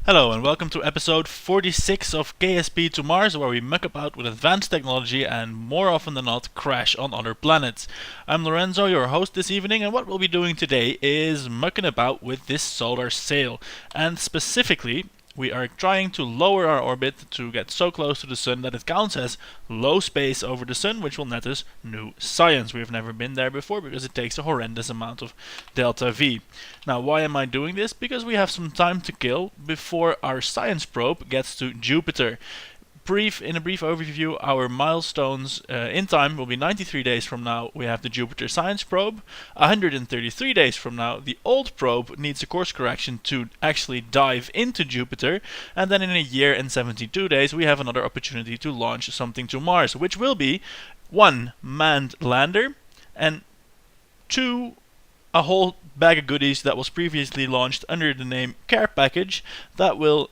Hello and welcome to episode 46 of KSP to Mars, where we muck about with advanced technology and more often than not crash on other planets. I'm Lorenzo, your host this evening, and what we'll be doing today is mucking about with this solar sail. And specifically, we are trying to lower our orbit to get so close to the sun that it counts as low space over the sun, which will net us new science. We've never been there before because it takes a horrendous amount of delta V. Now, why am I doing this? Because we have some time to kill before our science probe gets to Jupiter. In a brief overview, our milestones in time will be 93 days from now we have the Jupiter Science Probe. 133 days from now the old probe needs a course correction to actually dive into Jupiter, and then in a year and 72 days we have another opportunity to launch something to Mars, which will be 1. Manned lander, and 2. A whole bag of goodies that was previously launched under the name Care Package that will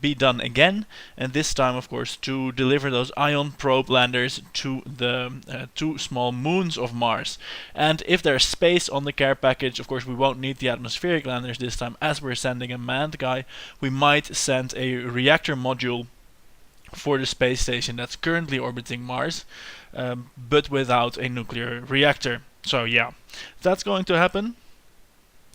be done again, and this time of course to deliver those ion probe landers to the 2 small moons of Mars. And if there's space on the Care Package, of course we won't need the atmospheric landers this time, as we're sending a manned guy. We might send a reactor module for the space station that's currently orbiting Mars, but without a nuclear reactor. So yeah, that's going to happen.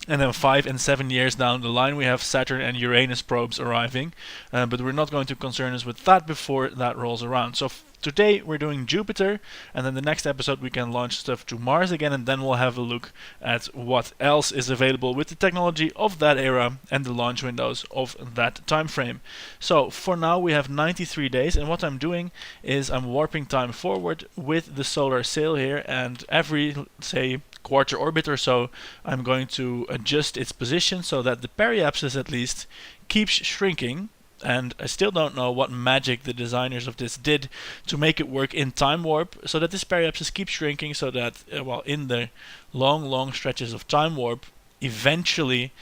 And then 5 and 7 years down the line we have Saturn and Uranus probes arriving, but we're not going to concern us with that before that rolls around. So today we're doing Jupiter, and then the next episode we can launch stuff to Mars again, and then we'll have a look at what else is available with the technology of that era and the launch windows of that time frame. So for now we have 93 days, and what I'm doing is I'm warping time forward with the solar sail here, and every, say, quarter orbit or so, I'm going to adjust its position so that the periapsis at least keeps shrinking. And I still don't know what magic the designers of this did to make it work in time warp, so that this periapsis keeps shrinking, so that in the long stretches of time warp, eventually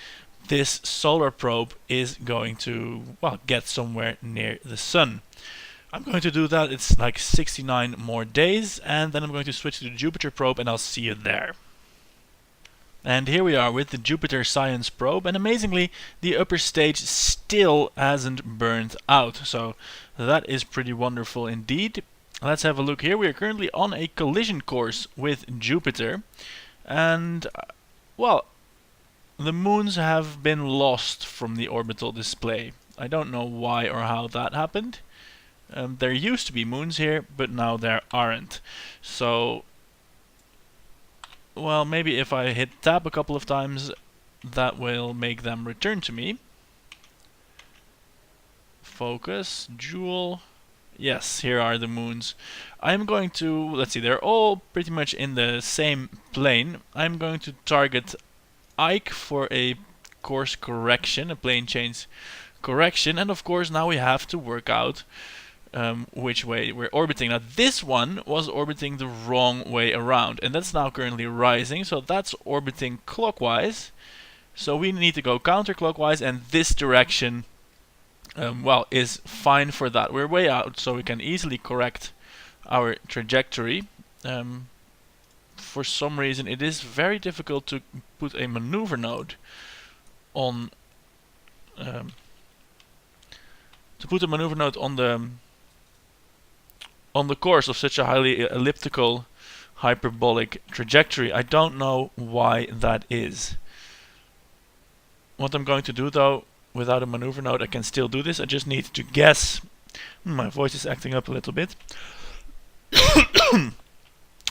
this solar probe is going to get somewhere near the sun. I'm going to do that. It's like 69 more days, and then I'm going to switch to the Jupiter probe, and I'll see you there. And here we are with the Jupiter Science Probe, and amazingly the upper stage still hasn't burned out, so that is pretty wonderful indeed. Let's have a look here. We are currently on a collision course with Jupiter, and the moons have been lost from the orbital display. I don't know why or how that happened. There used to be moons here, but now there aren't. So maybe if I hit tab a couple of times, that will make them return to me. Focus, jewel. Yes, here are the moons. I'm going to, let's see, they're all pretty much in the same plane. I'm going to target Ike for a course correction, a plane change correction, and of course now we have to work out which way we're orbiting. Now this one was orbiting the wrong way around, and that's now currently rising, so that's orbiting clockwise. So we need to go counterclockwise, and this direction is fine for that. We're way out, so we can easily correct our trajectory. For some reason it is very difficult to put a maneuver node on on the course of such a highly elliptical hyperbolic trajectory. I don't know why that is. What I'm going to do though, without a maneuver node I can still do this. I just need to guess. My voice is acting up a little bit.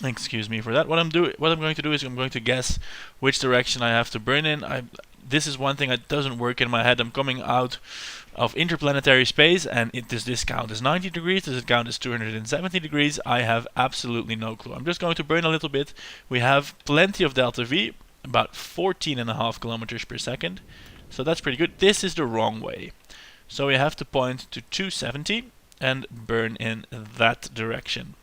Excuse me for that. What I'm going to do is I'm going to guess which direction I have to burn in. This is one thing that doesn't work in my head. I'm coming out of interplanetary space, and does this count as 90 degrees? Does it count as 270 degrees? I have absolutely no clue. I'm just going to burn a little bit. We have plenty of delta V, about 14.5 kilometers per second. So that's pretty good. This is the wrong way. So we have to point to 270 and burn in that direction.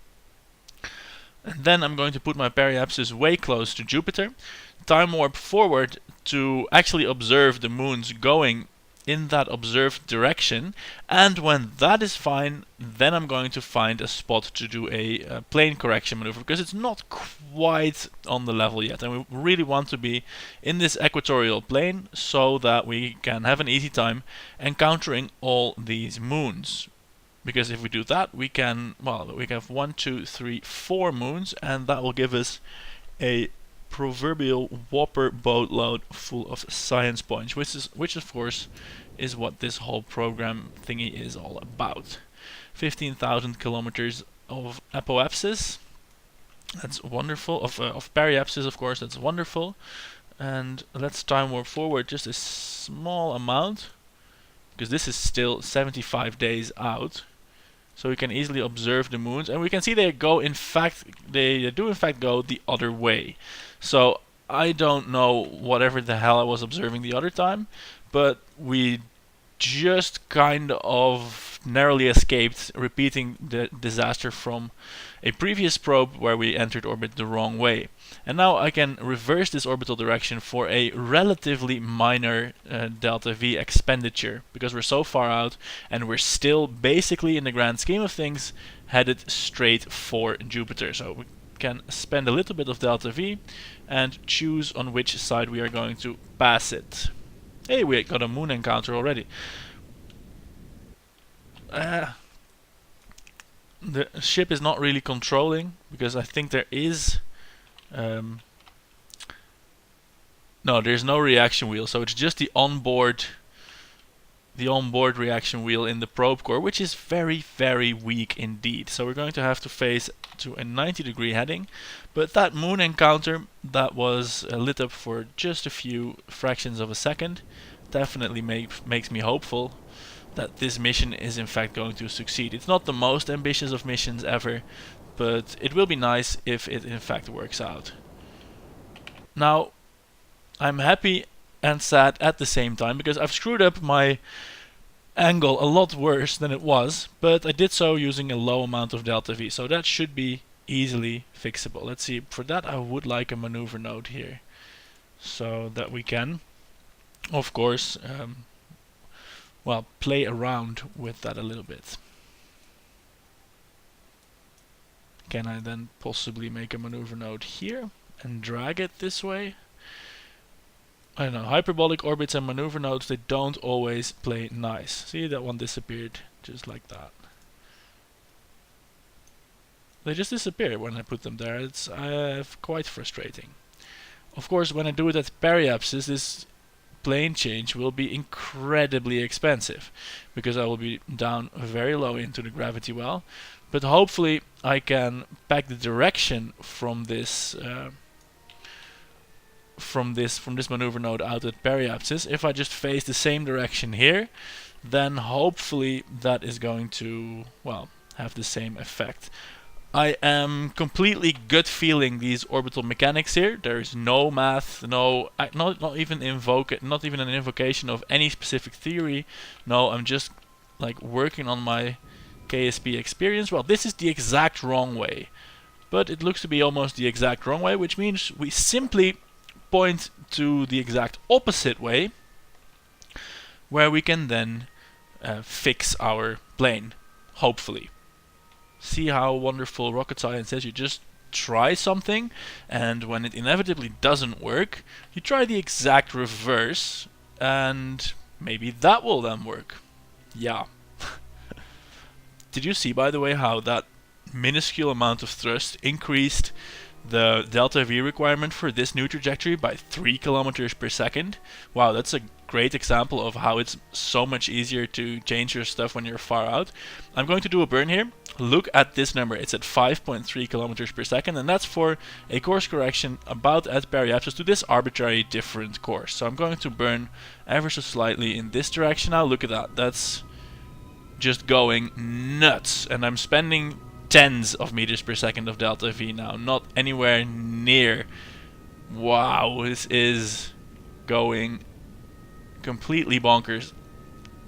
And then I'm going to put my periapsis way close to Jupiter, time warp forward to actually observe the moons going in that observed direction, and when that is fine, then I'm going to find a spot to do a plane correction maneuver, because it's not quite on the level yet, and we really want to be in this equatorial plane so that we can have an easy time encountering all these moons. Because if we do that, we can, well, we have 1, 2, 3, 4 moons, and that will give us a proverbial whopper boatload full of science points, which of course is what this whole program thingy is all about. 15,000 kilometers of apoapsis, that's wonderful. Of periapsis, of course, that's wonderful. And let's time warp forward just a small amount, because this is still 75 days out. So we can easily observe the moons, and we can see they go, in fact, they do in fact go the other way. So I don't know whatever the hell I was observing the other time, but we just kind of narrowly escaped repeating the disaster from a previous probe where we entered orbit the wrong way. And now I can reverse this orbital direction for a relatively minor delta V expenditure, because we're so far out and we're still basically, in the grand scheme of things, headed straight for Jupiter. So we can spend a little bit of delta V and choose on which side we are going to pass it. Hey, we got a moon encounter already. The ship is not really controlling, because I think there is no, there's no reaction wheel, so it's just the onboard reaction wheel in the probe core, which is very, very weak indeed. So we're going to have to phase to a 90-degree heading. But that moon encounter that was lit up for just a few fractions of a second definitely makes me hopeful that this mission is in fact going to succeed. It's not the most ambitious of missions ever, but it will be nice if it in fact works out. Now, I'm happy and sad at the same time, because I've screwed up my angle a lot worse than it was, but I did so using a low amount of delta V, so that should be easily fixable. Let's see, for that I would like a maneuver node here, so that we can, of course, well, play around with that a little bit. Can I then possibly make a maneuver node here and drag it this way? I don't know, hyperbolic orbits and maneuver nodes, they don't always play nice. See, that one disappeared just like that. They just disappear when I put them there. It's quite frustrating. Of course, when I do it at periapsis, this plane change will be incredibly expensive, because I will be down very low into the gravity well. But hopefully I can pack the direction from this maneuver node out at periapsis. If I just face the same direction here, then hopefully that is going to, well, have the same effect. I am completely gut feeling these orbital mechanics here. There is no math, not even an invocation of any specific theory. No, I'm just like working on my KSP experience. Well, this is the exact wrong way, but it looks to be almost the exact wrong way, which means we simply point to the exact opposite way, where we can then fix our plane, hopefully. See how wonderful rocket science is? You just try something, and when it inevitably doesn't work, you try the exact reverse, and maybe that will then work. Yeah. Did you see, by the way, how that minuscule amount of thrust increased the delta V requirement for this new trajectory by 3 kilometers per second? Wow, that's a great example of how it's so much easier to change your stuff when you're far out. I'm going to do a burn here. Look at this number. It's at 5.3 kilometers per second, and that's for a course correction about at periapsis to this arbitrary different course. So I'm going to burn ever so slightly in this direction now. Look at that. That's just going nuts, and I'm spending tens of meters per second of delta V now, not anywhere near. Wow, this is going completely bonkers.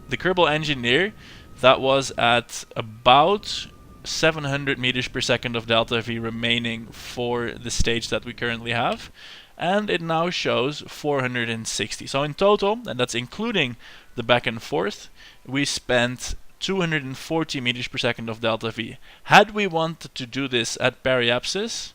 The Kerbal Engineer, that was at about 700 meters per second of delta V remaining for the stage that we currently have, and it now shows 460. So in total, and that's including the back and forth, we spent 240 meters per second of delta V. Had we wanted to do this at periapsis,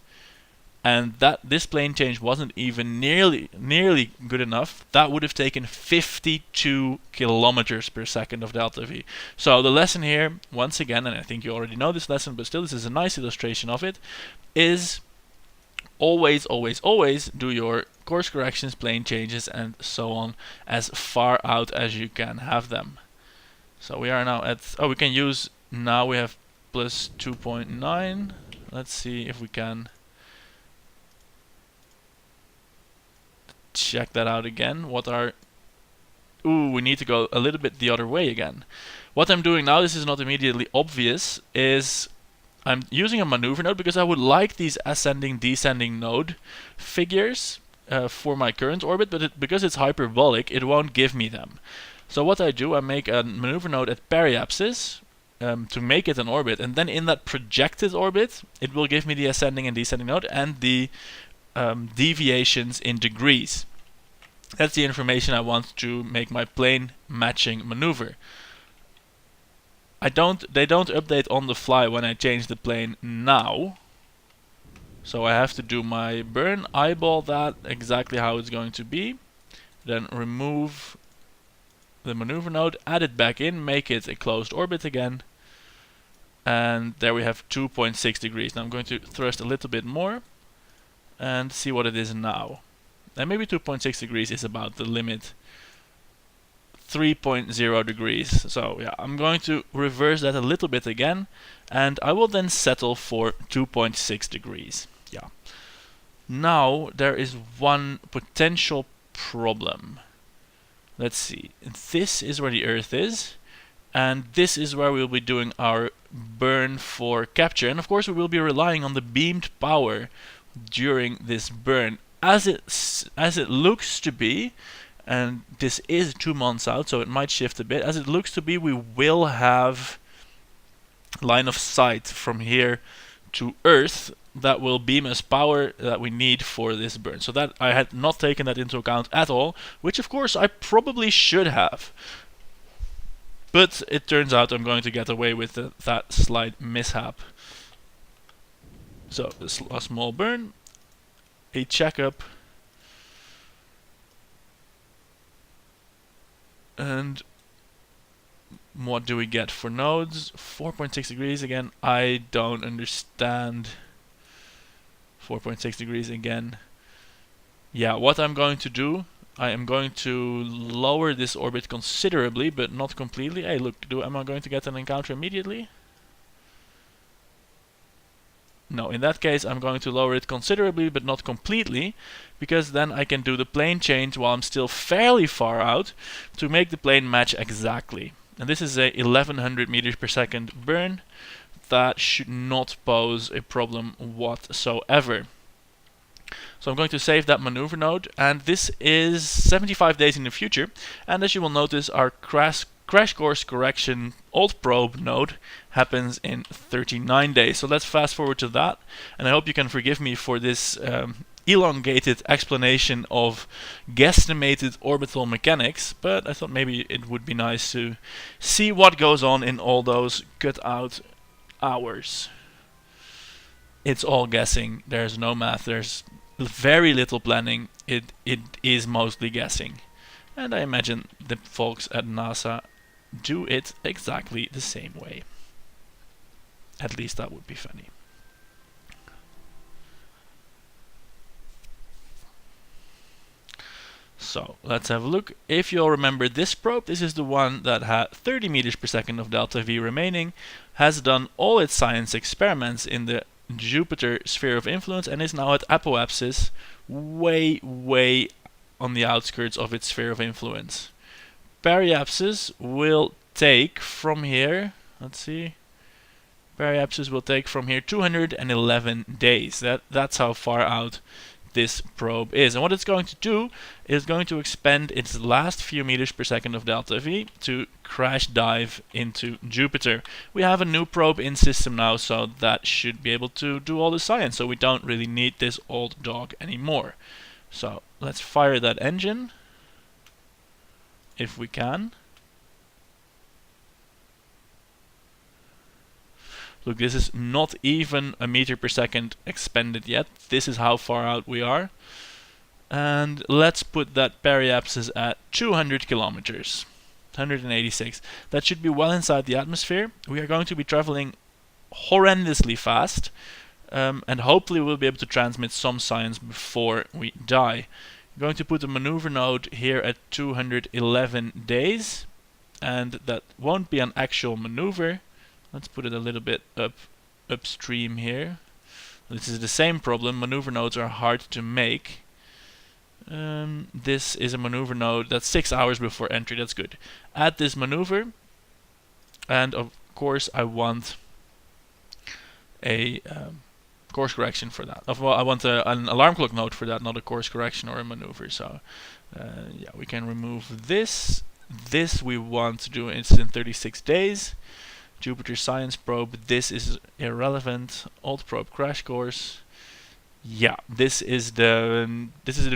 and that this plane change wasn't even nearly good enough, that would have taken 52 kilometers per second of delta V. So the lesson here, once again, and I think you already know this lesson, but still this is a nice illustration of it, is always do your course corrections, plane changes, and so on as far out as you can have them. So we are now at, we can use, now we have plus 2.9. Let's see if we can check that out again. What are... Ooh, we need to go a little bit the other way again. What I'm doing now, this is not immediately obvious, is I'm using a maneuver node because I would like these ascending, descending node figures for my current orbit, but because it's hyperbolic, it won't give me them. So what I do, I make a maneuver node at periapsis to make it an orbit, and then in that projected orbit, it will give me the ascending and descending node and the deviations in degrees. That's the information I want to make my plane matching maneuver. They don't update on the fly when I change the plane now. So I have to do my burn, eyeball that exactly how it's going to be, then remove the maneuver node, add it back in, make it a closed orbit again, and there we have 2.6 degrees. Now I'm going to thrust a little bit more and see what it is now. And maybe 2.6 degrees is about the limit. 3.0 degrees. So yeah, I'm going to reverse that a little bit again, and I will then settle for 2.6 degrees. Yeah. Now there is one potential problem. Let's see. This is where the Earth is, and this is where we'll be doing our burn for capture. And of course we will be relying on the beamed power during this burn. As it looks to be, and this is 2 months out, so it might shift a bit, as it looks to be, we will have line of sight from here to Earth that will beam us power that we need for this burn. So that I had not taken that into account at all, which of course I probably should have. But it turns out I'm going to get away with that slight mishap. So a small burn, a checkup, and what do we get for nodes? 4.6 degrees again. I don't understand. 4.6 degrees again. Yeah, what I'm going to do, I am going to lower this orbit considerably, but not completely. Hey, look, am I going to get an encounter immediately? No, in that case I'm going to lower it considerably but not completely, because then I can do the plane change while I'm still fairly far out to make the plane match exactly. And this is a 1100 meters per second burn. That should not pose a problem whatsoever. So I'm going to save that maneuver node, and this is 75 days in the future, and as you will notice, our crash course correction old probe node happens in 39 days. So let's fast forward to that, and I hope you can forgive me for this elongated explanation of guesstimated orbital mechanics, but I thought maybe it would be nice to see what goes on in all those cut out hours. It's all guessing, there's no math, there's very little planning, it is mostly guessing. And I imagine the folks at NASA do it exactly the same way. At least that would be funny. So let's have a look. If you'll remember this probe, this is the one that had 30 meters per second of delta V remaining, has done all its science experiments in the Jupiter sphere of influence, and is now at apoapsis, way on the outskirts of its sphere of influence. Periapsis will take from here, let's see, periapsis will take from here 211 days. That's how far out this probe is. And what it's going to do is going to expend its last few meters per second of delta V to crash dive into Jupiter. We have a new probe in system now, so that should be able to do all the science, so we don't really need this old dog anymore. So let's fire that engine if we can. Look, this is not even a meter per second expended yet. This is how far out we are. And let's put that periapsis at 200 kilometers. 186. That should be well inside the atmosphere. We are going to be traveling horrendously fast. And hopefully we'll be able to transmit some science before we die. I'm going to put a maneuver node here at 211 days. And that won't be an actual maneuver. Let's put it a little bit upstream here. This is the same problem. Maneuver nodes are hard to make. This is a maneuver node that's 6 hours before entry. That's good. Add this maneuver. And of course I want a course correction for that. Well, I want an alarm clock node for that, not a course correction or a maneuver. So yeah, we can remove this. This we want to do, it's in 36 days. Jupiter Science Probe, this is irrelevant. Alt Probe Crash Course. Yeah, this is the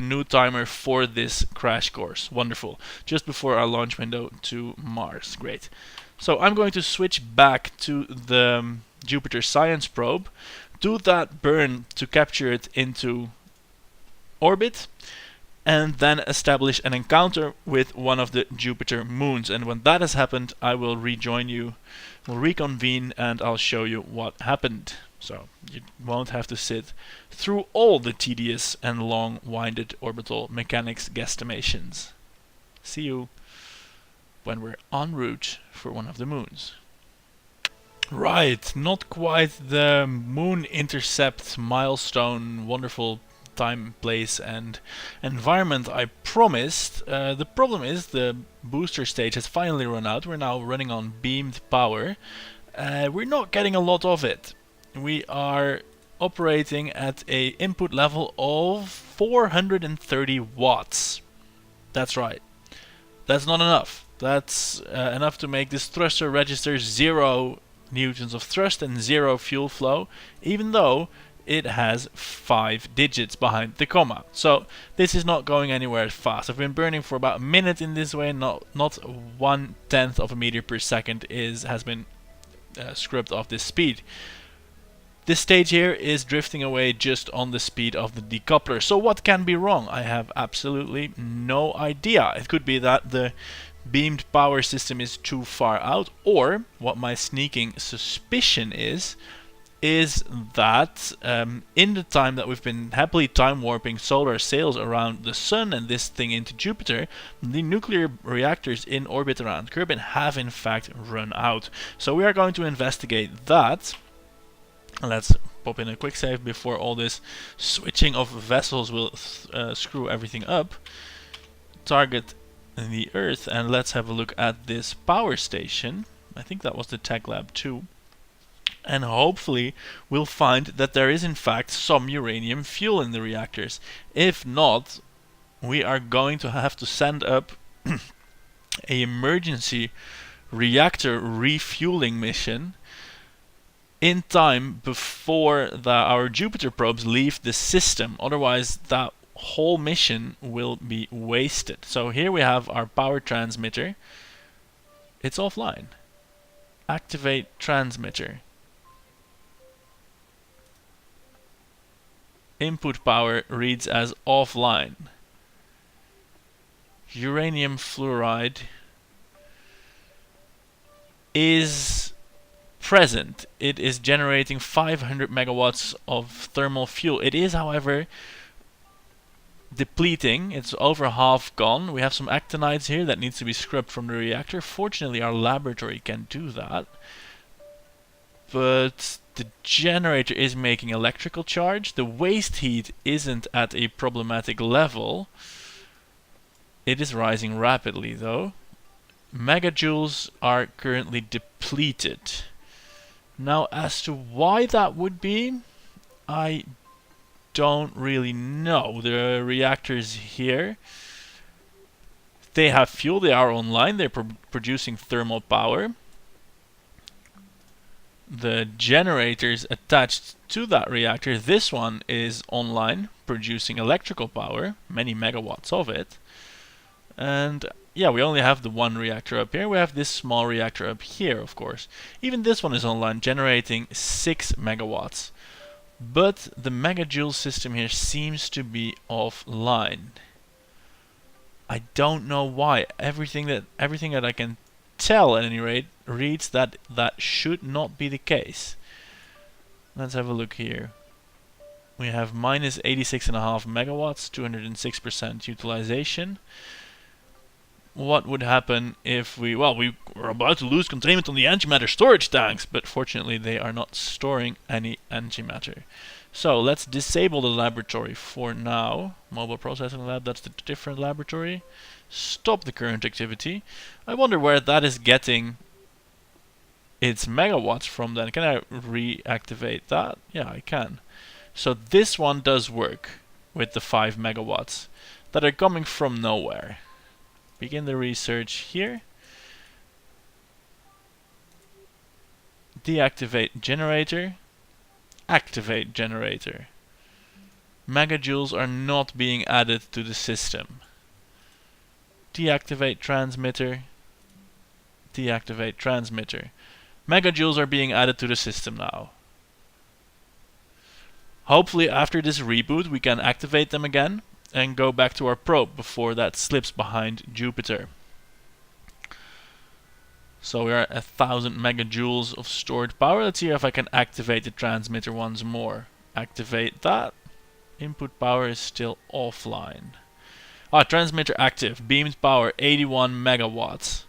new timer for this crash course. Wonderful. Just before our launch window to Mars. Great. So I'm going to switch back to the Jupiter Science Probe. Do that burn to capture it into orbit. And then establish an encounter with one of the Jupiter moons. And when that has happened, I will rejoin you. We'll reconvene and I'll show you what happened. So you won't have to sit through all the tedious and long-winded orbital mechanics guesstimations. See you when we're en route for one of the moons. Right, not quite the moon intercept milestone, wonderful time, place and environment I promised. The problem is the booster stage has finally run out. We're now running on beamed power. We're not getting a lot of it. We are operating at a input level of 430 watts. That's right. That's not enough. That's enough to make this thruster register 0 newtons of thrust and 0 fuel flow, even though it has 5 digits behind the comma. So this is not going anywhere fast. I've been burning for about a minute in this way. Not 1/10 of a meter per second has been scrubbed off this speed. This stage here is drifting away just on the speed of the decoupler. So what can be wrong? I have absolutely no idea. It could be that the beamed power system is too far out, or what my sneaking suspicion is that in the time that we've been happily time warping solar sails around the sun and this thing into Jupiter, the nuclear reactors in orbit around Kerbin have in fact run out. So we are going to investigate that. Let's pop in a quick save before all this switching of vessels will screw everything up. Target the Earth, and let's have a look at this power station. I think that was the Tech Lab 2. And hopefully we'll find that there is in fact some uranium fuel in the reactors. If not, we are going to have to send up an emergency reactor refueling mission in time before our Jupiter probes leave the system. Otherwise that whole mission will be wasted. So here we have our power transmitter. It's offline. Activate transmitter. Input power reads as offline. Uranium fluoride is present. It is generating 500 megawatts of thermal fuel. It is, however, depleting. It's over half gone. We have some actinides here that needs to be scrubbed from the reactor. Fortunately, our laboratory can do that. But the generator is making electrical charge. The waste heat isn't at a problematic level. It is rising rapidly though. Megajoules are currently depleted. Now, as to why that would be, I don't really know. The reactors here, they have fuel, they are online, they're producing thermal power. The generators attached to that reactor, this one is online, producing electrical power, many megawatts of it. And yeah, we only have the one reactor up here. We have this small reactor up here, of course. Even this one is online, generating 6 megawatts. But the megajoule system here seems to be offline. I don't know why. Everything that I can tell, at any rate, reads that that should not be the case. Let's have a look here. We have minus 86.5 megawatts, 206% utilization. What would happen if we were about to lose containment on the antimatter storage tanks, but fortunately they are not storing any antimatter. So let's disable the laboratory for now. Mobile processing lab, that's the different laboratory. Stop the current activity. I wonder where that is getting its megawatts from then. Can I reactivate that? Yeah, I can. So this one does work with the 5 megawatts that are coming from nowhere. Begin the research here. Deactivate generator. Activate generator. Megajoules are not being added to the system. Deactivate transmitter. Deactivate transmitter. Megajoules are being added to the system now. Hopefully after this reboot we can activate them again and go back to our probe before that slips behind Jupiter. So we are at 1000 megajoules of stored power. Let's see if I can activate the transmitter once more. Activate that. Input power is still offline. Transmitter active. Beamed power 81 megawatts.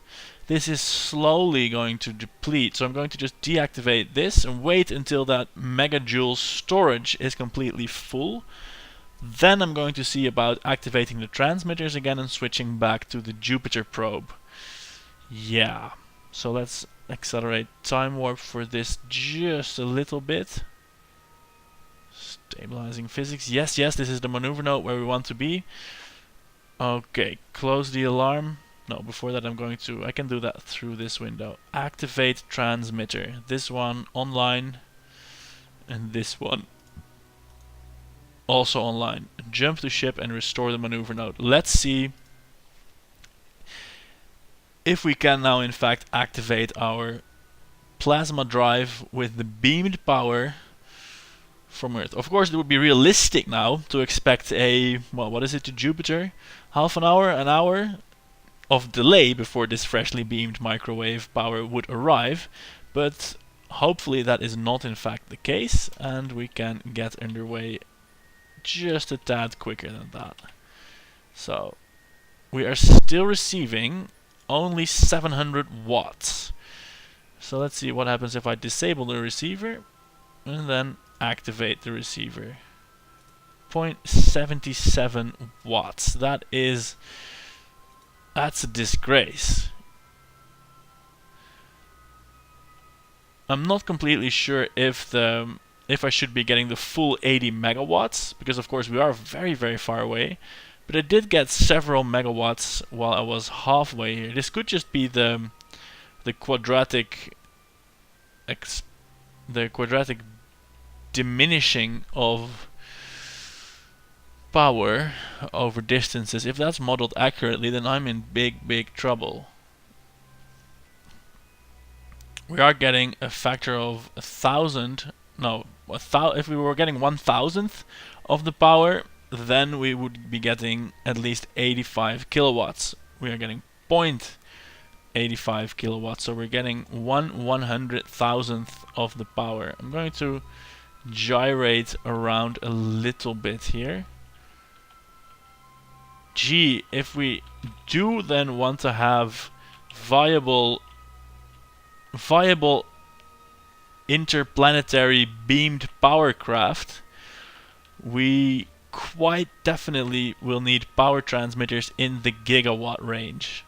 This is slowly going to deplete, so I'm going to just deactivate this and wait until that megajoule storage is completely full. Then I'm going to see about activating the transmitters again and switching back to the Jupiter probe. Yeah, so let's accelerate time warp for this just a little bit. Stabilizing physics. Yes, this is the maneuver node where we want to be. Okay, close the alarm. No, before that I can do that through this window. Activate transmitter. This one online and this one also online. Jump to ship and restore the maneuver node. Let's see if we can now in fact activate our plasma drive with the beamed power from Earth. Of course it would be realistic now to expect a, well, what is it to Jupiter? Half an hour of delay before this freshly beamed microwave power would arrive, but hopefully that is not in fact the case and we can get underway just a tad quicker than that. So we are still receiving only 700 watts. So let's see what happens if I disable the receiver and then activate the receiver. 0.77 watts. That's a disgrace. I'm not completely sure if I should be getting the full 80 megawatts, because of course we are very, very far away. But I did get several megawatts while I was halfway here. This could just be the quadratic diminishing of power over distances. If that's modeled accurately, then I'm in big trouble. We are getting a factor of 1,000. No, if we were getting 1,000th of the power, then we would be getting at least 85 kilowatts. We are getting 0.85 kilowatts, so we're getting 1/100,000th of the power. I'm going to gyrate around a little bit here. Gee, if we do then want to have viable interplanetary beamed power craft, we quite definitely will need power transmitters in the gigawatt range.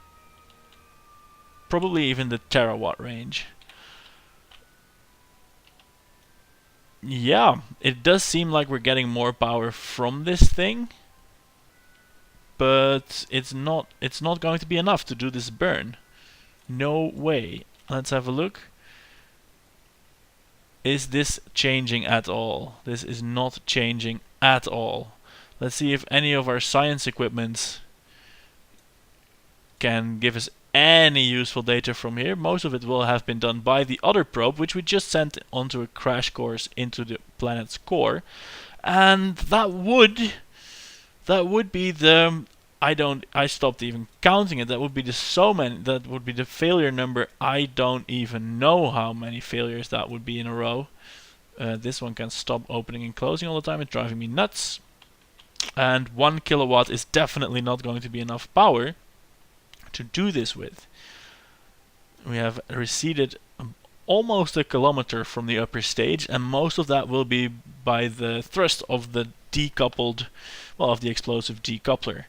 Probably even the terawatt range. Yeah, it does seem like we're getting more power from this thing, but it's not going to be enough to do this burn. No way. Let's have a look. Is this changing at all? This is not changing at all. Let's see if any of our science equipments can give us any useful data from here. Most of it will have been done by the other probe, which we just sent onto a crash course into the planet's core. And that would be the I stopped even counting it. That would be that would be the failure number. I don't even know how many failures that would be in a row. This one can stop opening and closing all the time. It's driving me nuts. And 1 kilowatt is definitely not going to be enough power to do this with. We have receded almost a kilometer from the upper stage, and most of that will be by the thrust of the decoupled, of the explosive decoupler.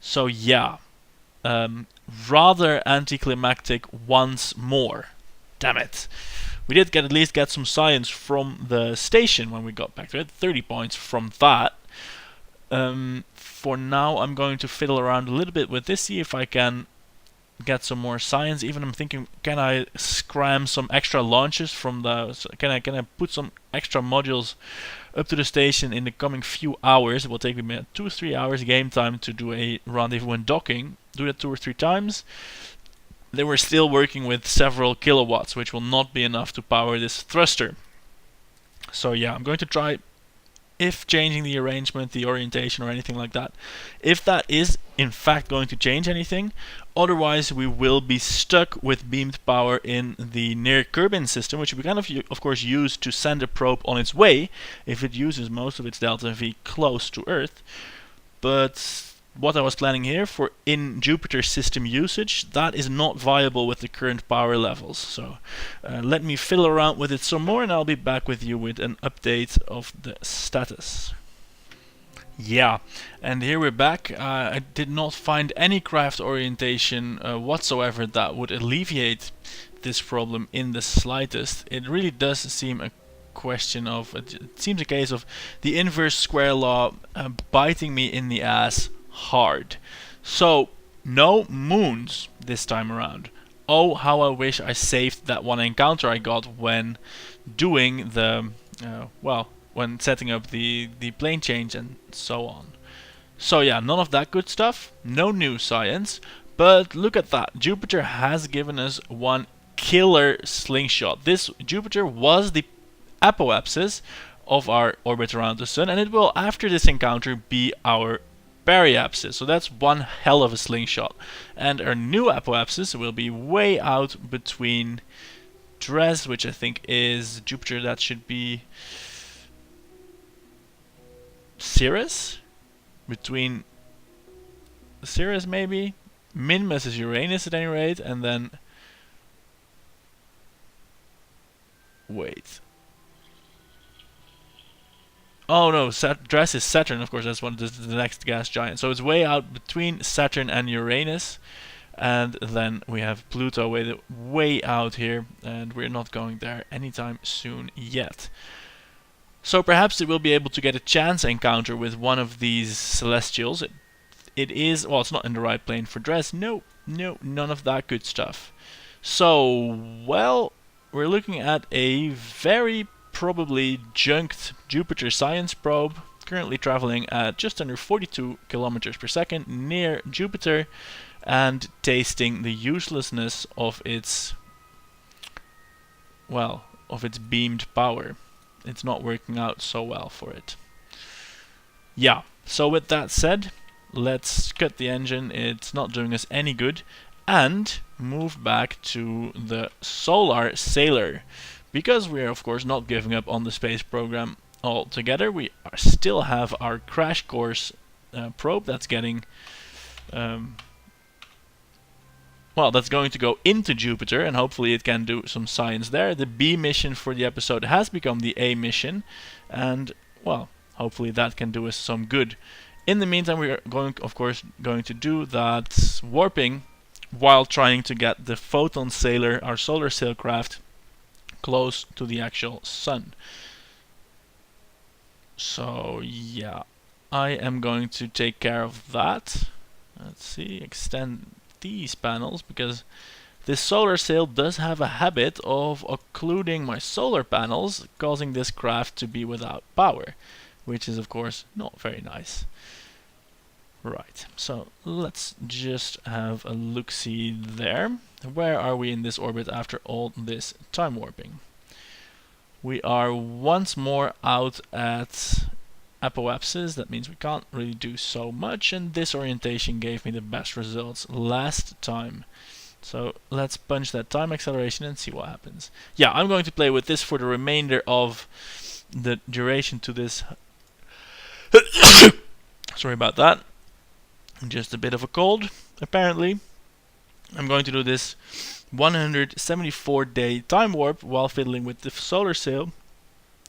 So yeah, rather anticlimactic once more. Damn it. We did at least get some science from the station when we got back to it. 30 points from that. For now, I'm going to fiddle around a little bit with this, see if I can get some more science. Even I'm thinking, can I scram some extra launches from can I put some extra modules up to the station in the coming few hours? It will take me 2 or 3 hours game time to do a rendezvous and docking. Do that 2 or 3 times. They were still working with several kilowatts, which will not be enough to power this thruster. So yeah, I'm going to try, if changing the arrangement, the orientation, or anything like that, if that is in fact going to change anything. Otherwise, we will be stuck with beamed power in the near Kerbin system, which we can of course use to send a probe on its way if it uses most of its delta V close to Earth. But what I was planning here for in Jupiter system usage, that is not viable with the current power levels. So let me fiddle around with it some more, and I'll be back with you with an update of the status. Yeah, and here we're back. I did not find any craft orientation whatsoever that would alleviate this problem in the slightest. It really does seem a question of, it seems a case of the inverse square law biting me in the ass hard. So, no moons this time around. Oh, how I wish I saved that one encounter I got when doing the, when setting up the plane change and so on. So yeah, none of that good stuff, no new science, but look at that. Jupiter has given us one killer slingshot. This Jupiter was the apoapsis of our orbit around the Sun, and it will, after this encounter, be our periapsis. So that's one hell of a slingshot. And our new apoapsis will be way out between Dres, which I think is Jupiter. That should be Ceres? Between Ceres, maybe? Minmus is Uranus at any rate, and then... Wait. Oh no, Dres is Saturn, of course, that's one of the next gas giant. So it's way out between Saturn and Uranus. And then we have Pluto way out here, and we're not going there anytime soon yet. So perhaps it will be able to get a chance encounter with one of these celestials. It is, well, it's not in the right plane for Dres. No, none of that good stuff. So, well, we're looking at a very probably junked Jupiter science probe, currently traveling at just under 42 kilometers per second near Jupiter, and tasting the uselessness of its, well, of its beamed power. It's not working out so well for it. Yeah, so with that said, let's cut the engine. It's not doing us any good, and move back to the Solar Sailor, because we are of course not giving up on the space program altogether. We still have our crash course probe that's getting that's going to go into Jupiter, and hopefully it can do some science there. The B mission for the episode has become the A mission, and well, hopefully that can do us some good. In the meantime, we are of course going to do that warping while trying to get the Photon Sailor, our solar sailcraft, close to the actual Sun. So yeah, I am going to take care of that. Let's see, extend these panels, because this solar sail does have a habit of occluding my solar panels, causing this craft to be without power, which is of course not very nice. Right, so let's just have a look-see there. Where are we in this orbit after all this time warping? We are once more out at apoapsis. That means we can't really do so much, and this orientation gave me the best results last time. So let's punch that time acceleration and see what happens. Yeah, I'm going to play with this for the remainder of the duration to this. Sorry about that. Just a bit of a cold, apparently. I'm going to do this 174-day time warp while fiddling with the solar sail,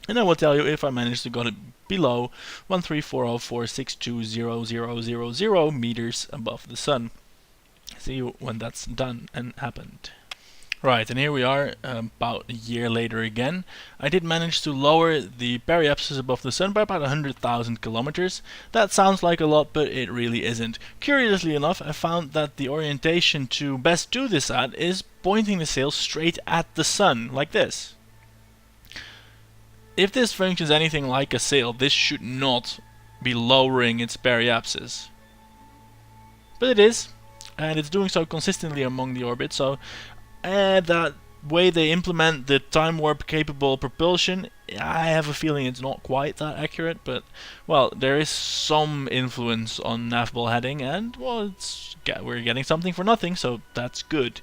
and I will tell you if I manage to go to below 13404620000 meters above the sun. See you when that's done and happened. Right, and here we are, about a year later again. I did manage to lower the periapsis above the sun by about 100,000 kilometers. That sounds like a lot, but it really isn't. Curiously enough, I found that the orientation to best do this at is pointing the sail straight at the sun, like this. If this functions anything like a sail, this should not be lowering its periapsis. But it is, and it's doing so consistently among the orbits, so that way they implement the time warp capable propulsion, I have a feeling it's not quite that accurate, but well, there is some influence on navball heading, and well, we're getting something for nothing, so that's good.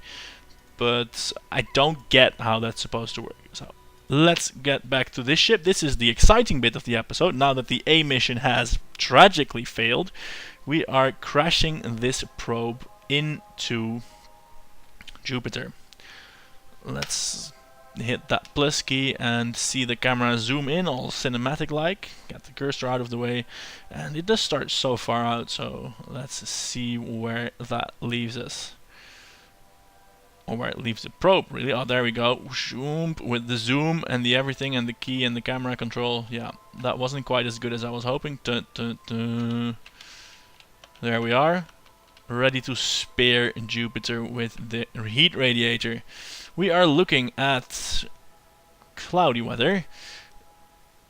But I don't get how that's supposed to work. So let's get back to this ship. This is the exciting bit of the episode. Now that the A mission has tragically failed, we are crashing this probe into Jupiter. Let's hit that plus key and see the camera zoom in, all cinematic like. Get the cursor out of the way, and it does start so far out, so let's see where that leaves us. Or where it leaves the probe, really. Oh, there we go. With the zoom and the everything and the key and the camera control. Yeah, that wasn't quite as good as I was hoping. There we are. Ready to spear Jupiter with the heat radiator. We are looking at cloudy weather,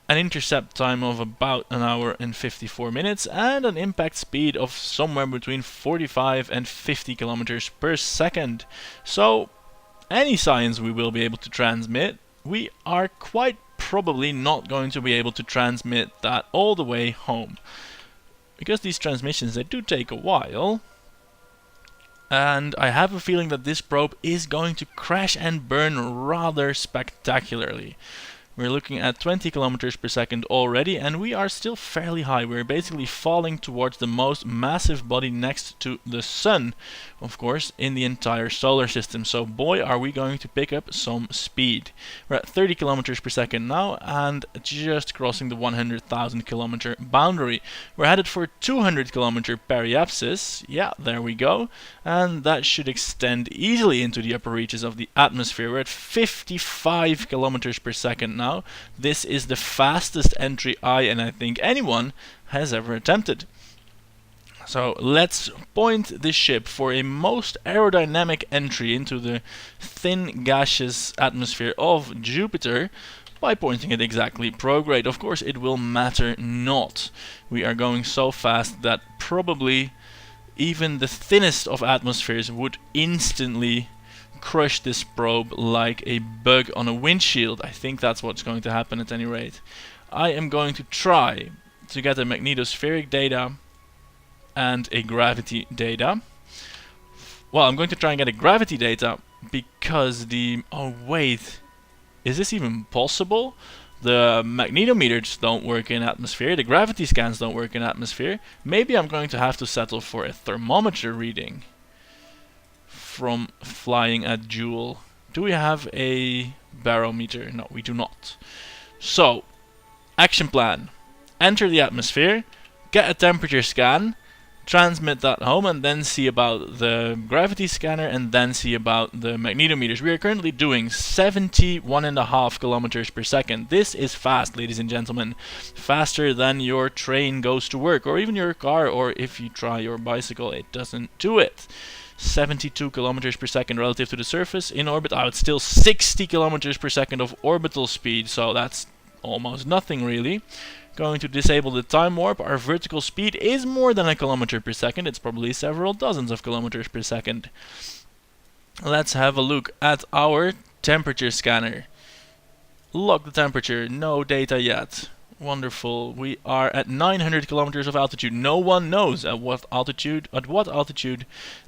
an intercept time of about an hour and 54 minutes, and an impact speed of somewhere between 45 and 50 kilometers per second. So, any science we will be able to transmit, we are quite probably not going to be able to transmit that all the way home. Because these transmissions, they do take a while. And I have a feeling that this probe is going to crash and burn rather spectacularly. We're looking at 20 kilometers per second already, and we are still fairly high. We're basically falling towards the most massive body next to the sun, of course, in the entire solar system. So boy, are we going to pick up some speed. We're at 30 kilometers per second now, and just crossing the 100,000 kilometer boundary. We're headed for 200 kilometer periapsis. Yeah, there we go. And that should extend easily into the upper reaches of the atmosphere. We're at 55 kilometers per second now. This is the fastest entry I, and I think anyone, has ever attempted. So let's point this ship for a most aerodynamic entry into the thin gaseous atmosphere of Jupiter by pointing it exactly prograde. Of course, it will matter not. We are going so fast that probably even the thinnest of atmospheres would instantly crush this probe like a bug on a windshield. I think that's what's going to happen at any rate. I am going to try to get a magnetospheric data and a gravity data. Well, I'm going to try and get a gravity data because the... oh wait, is this even possible? The magnetometers don't work in atmosphere, the gravity scans don't work in atmosphere. Maybe I'm going to have to settle for a thermometer reading from flying at Joule. Do we have a barometer? No, we do not. So, action plan. Enter the atmosphere, get a temperature scan, transmit that home, and then see about the gravity scanner, and then see about the magnetometers. We are currently doing 71.5 kilometers per second. This is fast, ladies and gentlemen. Faster than your train goes to work, or even your car, or if you try your bicycle, it doesn't do it. 72 kilometers per second relative to the surface. In orbit, it's still 60 kilometers per second of orbital speed, so that's almost nothing really. Going to disable the time warp. Our vertical speed is more than a kilometer per second. It's probably several dozens of kilometers per second. Let's have a look at our temperature scanner. Lock the temperature. No data yet. Wonderful. We are at 900 kilometers of altitude. No one knows at what altitude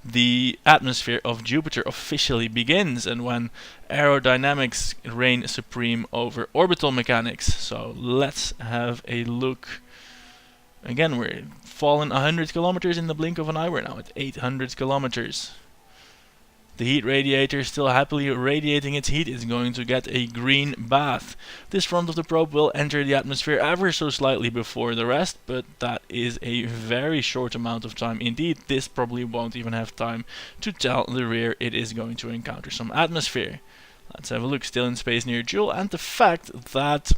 the atmosphere of Jupiter officially begins and when aerodynamics reign supreme over orbital mechanics. So let's have a look. Again, we're fallen 100 kilometers in the blink of an eye. We're now at 800 kilometers. The heat radiator, still happily radiating its heat, is going to get a green bath. This front of the probe will enter the atmosphere ever so slightly before the rest, but that is a very short amount of time. Indeed, this probably won't even have time to tell the rear it is going to encounter some atmosphere. Let's have a look. Still in space near Joule, and the fact that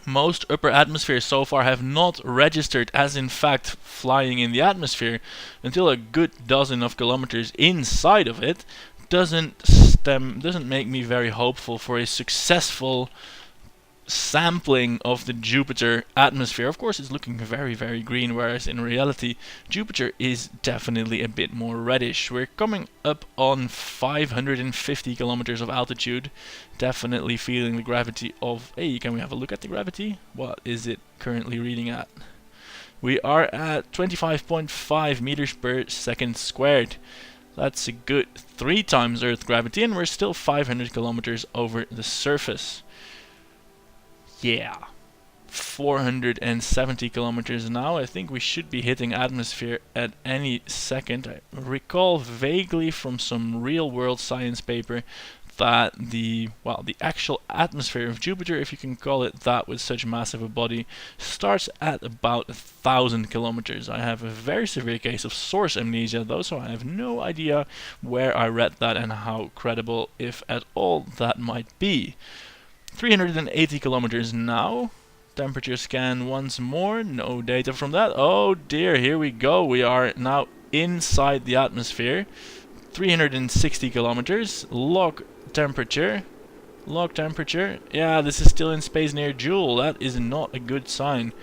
most upper atmospheres so far have not registered as in fact flying in the atmosphere until a good dozen of kilometers inside of it doesn't make me very hopeful for a successful sampling of the Jupiter atmosphere. Of course, it's looking very, very green, whereas in reality Jupiter is definitely a bit more reddish. We're coming up on 550 kilometers of altitude, definitely feeling the gravity of... Hey, can we have a look at the gravity? What is it currently reading at? We are at 25.5 meters per second squared. That's a good 3 times Earth gravity, and we're still 500 kilometers over the surface. Yeah, 470 kilometers now. I think we should be hitting atmosphere at any second. I recall vaguely from some real-world science paper that the actual atmosphere of Jupiter, if you can call it that with such massive a body, starts at about 1,000 kilometers. I have a very severe case of source amnesia though, so I have no idea where I read that and how credible, if at all, that might be. 380 kilometers now. Temperature scan once more. No data from that. Oh dear, here we go. We are now inside the atmosphere. 360 kilometers. Log temperature. Log temperature. Yeah, this is still in space near Joule. That is not a good sign.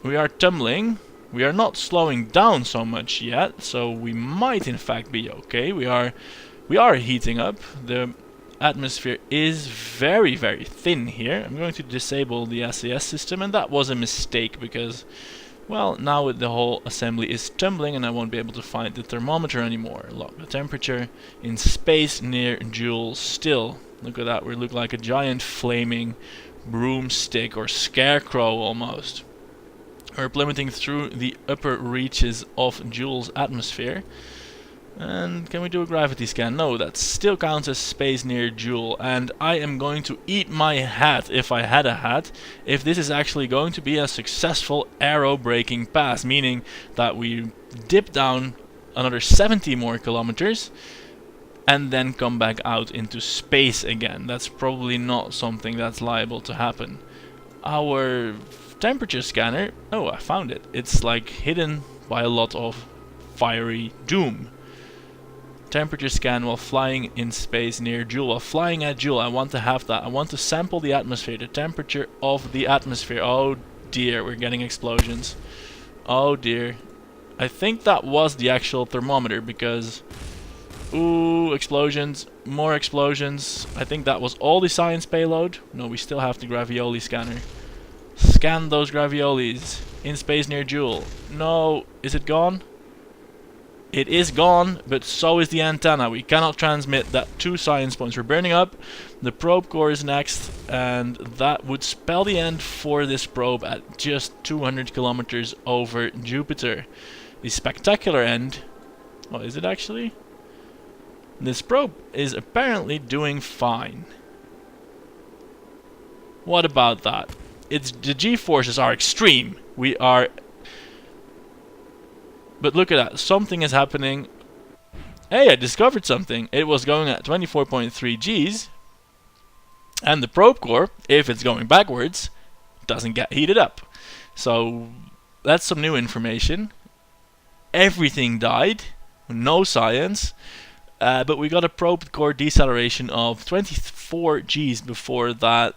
We are tumbling. We are not slowing down so much yet, so we might in fact be okay. We are heating up. The atmosphere is very, very thin here. I'm going to disable the SAS system, and that was a mistake because, well, now the whole assembly is tumbling and I won't be able to find the thermometer anymore. Lock the temperature in space near Joule still. Look at that, we look like a giant flaming broomstick or scarecrow almost. We're plummeting through the upper reaches of Joule's atmosphere. And can we do a gravity scan? No, that still counts as space near Joule. And I am going to eat my hat, if I had a hat, if this is actually going to be a successful aero-braking pass. Meaning that we dip down another 70 more kilometers and then come back out into space again. That's probably not something that's liable to happen. Our temperature scanner, oh, I found it. It's like hidden by a lot of fiery doom. Temperature scan while flying in space near Joule. While flying at Joule, I want to have that. I want to sample the atmosphere, the temperature of the atmosphere. Oh dear, we're getting explosions. Oh dear. I think that was the actual thermometer because... Ooh, explosions. More explosions. I think that was all the science payload. No, we still have the gravioli scanner. Scan those graviolis. In space near Joule. No, is it gone? It is gone, but so is the antenna. We cannot transmit that. 2 science points. We're burning up. The probe core is next, and that would spell the end for this probe at just 200 kilometers over Jupiter. The spectacular end... Oh, is it actually? This probe is apparently doing fine. What about that? The G-forces are extreme. We are... But look at that, something is happening. Hey, I discovered something. It was going at 24.3 Gs. And the probe core, if it's going backwards, doesn't get heated up. So, that's some new information. Everything died. No science. But we got a probe core deceleration of 24 Gs before that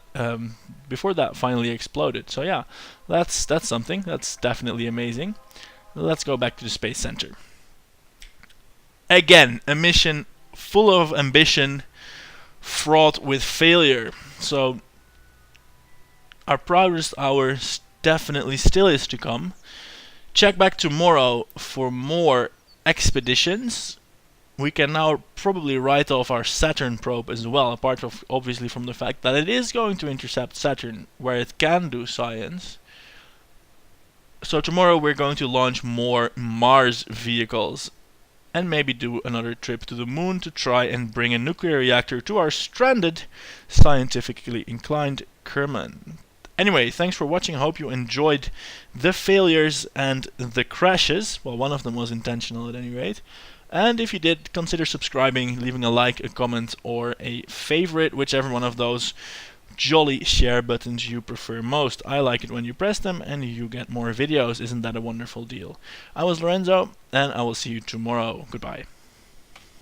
before that finally exploded. So yeah, that's something. That's definitely amazing. Let's go back to the Space Center. Again, a mission full of ambition, fraught with failure. So our proudest hour definitely still is to come. Check back tomorrow for more expeditions. We can now probably write off our Saturn probe as well, apart from obviously from the fact that it is going to intercept Saturn, where it can do science. So tomorrow we're going to launch more Mars vehicles, and maybe do another trip to the moon to try and bring a nuclear reactor to our stranded, scientifically inclined Kerman. Anyway, thanks for watching. I hope you enjoyed the failures and the crashes. Well, one of them was intentional at any rate. And if you did, consider subscribing, leaving a like, a comment, or a favorite, whichever one of those jolly share buttons you prefer most. I like it when you press them and you get more videos. Isn't that a wonderful deal? I was Lorenzo, and I will see you tomorrow. Goodbye.